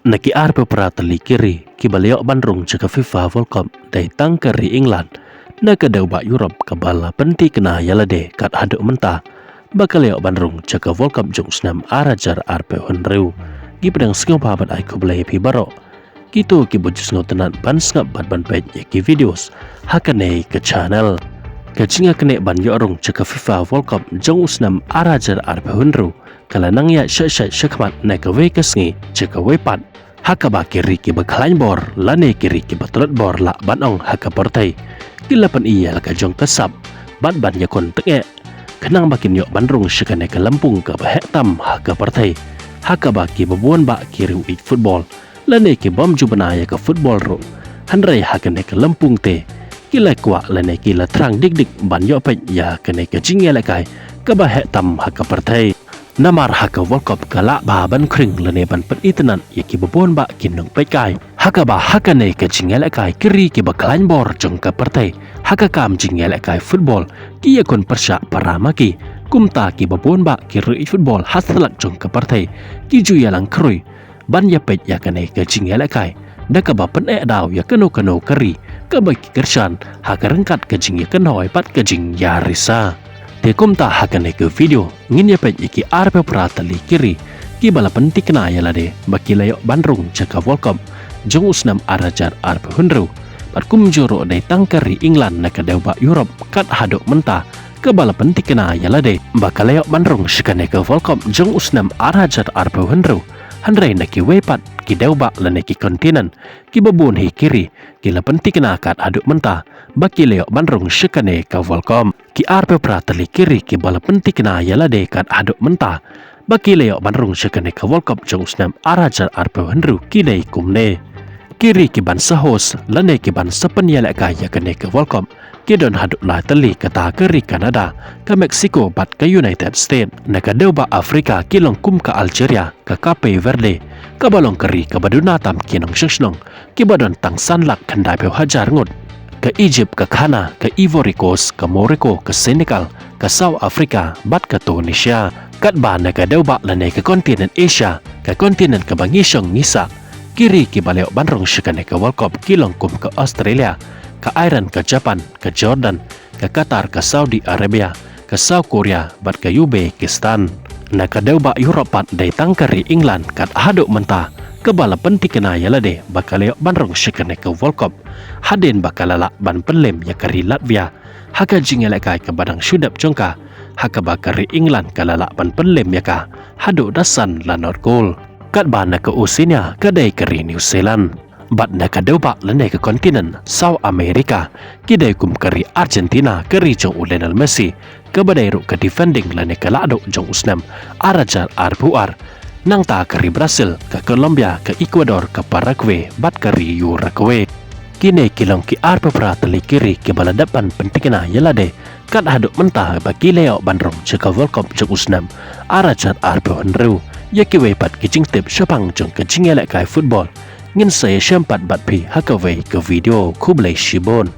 Naki arpe peratali kiri kibaliok Bandrung ceka FIFA World Cup dari tangkeri England naka dauba Europe kabala penti kena yalade kat haduk mentah bakaliok Bandrung ceka World Cup jung senam arajar arpe honreu gipedang sengau pahabat ai kubelai pi barok gitu kibujus ngau tenan ban sengap ban pet yaki videos hakane ke channel kajinga kene ban yorung ceka FIFA World Cup jung senam arajar arpe honreu kala nang ya syat syakmat naka we kesngi ceka we pat hakaba kiri ki bakalain bor lane kiri ki batulat bor la banong haka portai kilapan iya laka jong kesap ban yakon tenge kenang bakin yok Bandrung syakane ke Lampung ke bahek tam haka portai hakaba ki babuan ba kiri uit football lane ki bom jubana ya ke football ro handrai hakane ke Lampung te kila kwa lane ki la terang dik ban yok pet ya kene ke jingel kai ke bahek tam haka portai namar haka World Cup kala ba ban kring lene ban pet itenan yaki babon ba kinung pekai haka ba haka ne ke jingel kai kiri ki bakalain bor jong ka partai haka kam jingel kai football ki yakon persya paramaki kumta ki babon ba kiri football hasalat jong ka partai ki ju yalang krui ban ya pet ya kane ke jingel kai daka ba pen daw ya kano kari ka ba ki kershan haka rengkat ke jing ya kanoi pat ke jing ya risa Tekum tak hakane ke video ngin ya pet iki arpe pratali kiri ki bala penti kena ya lade baki layok Bandrung ceka World Cup jong usnam arajar arpe hundru pat kum joro dai tangkari England naka deuba Europe kat hadok mentah ke bala penti kena ya lade bakalayok Bandrung syakane ke World Cup jong usnam arajar arpe hundru handrai naki wepat ki deuba lane ki kontinen ki babun hi kiri ki la penti kena kat hadok mentah baki layok Bandrung syakane ke World Cup ki arpe pratali kiri ki bala penti kena yala de kat haduk mentah baki layok Bandrung syakane ke World Cup jong senam arajar arpe hendru ki dai kumne kiri ki ban sahos lane ki ban sepen yala kaya kene ke World Cup ki don haduk la teli kata keri Kanada ke Mexico bat ke United States naka deuba Afrika ki long kum ke Algeria ke Cape Verde ke balong keri ke baduna tam ki nong syngsnong ki badon tang sanlak kendai peu hajar ngut ke Egypt, ke Ghana, ke Ivory Coast, ke Morocco, ke Senegal, ke South Africa, bat ke Tunisia. Kat ba na ke deuba lane ke kontinen Asia, ke kontinen ke bangisyong nisa. Kiri ki baliok Bandrung syakane ke World Cup kilong kum ke Australia, ke Iran, ke Japan, ke Jordan, ke Qatar, ke Saudi Arabia, ke South Korea, bat ke Uzbekistan. Na ke deuba Europe pat dai tangkari England kat haduk mentah. Kebala penti kena yala de bakaliok Bandrung syakane ke World Cup haden bakalala ban penlem ya kari Latvia haka jingela kai ke badang syudap jongka haka bakari England kalala ban penlem ya ka hadu dasan la North Goal kat bana ke Oceania kadai kari New Zealand bat na ka deuba lene ke kontinen South America kidai kum kari Argentina kari jong Lionel Messi ke badai ru ke defending lene ke lado jong usnam arajar arpuar nang ta kari Brazil, ke Colombia, ke Ecuador, ke Paraguay, bat kari Uruguay. Kini kilong ki arpe pratali kiri ke bala depan pentingna yalade kat haduk mentah bagi layok Bandrung ceka World Cup jeng usnam arajar arpe honreu yaki wepat kijing tip syapang jeng kejing elek kai football ngin saya syampat bat pi hakawe ke video kublai shibon.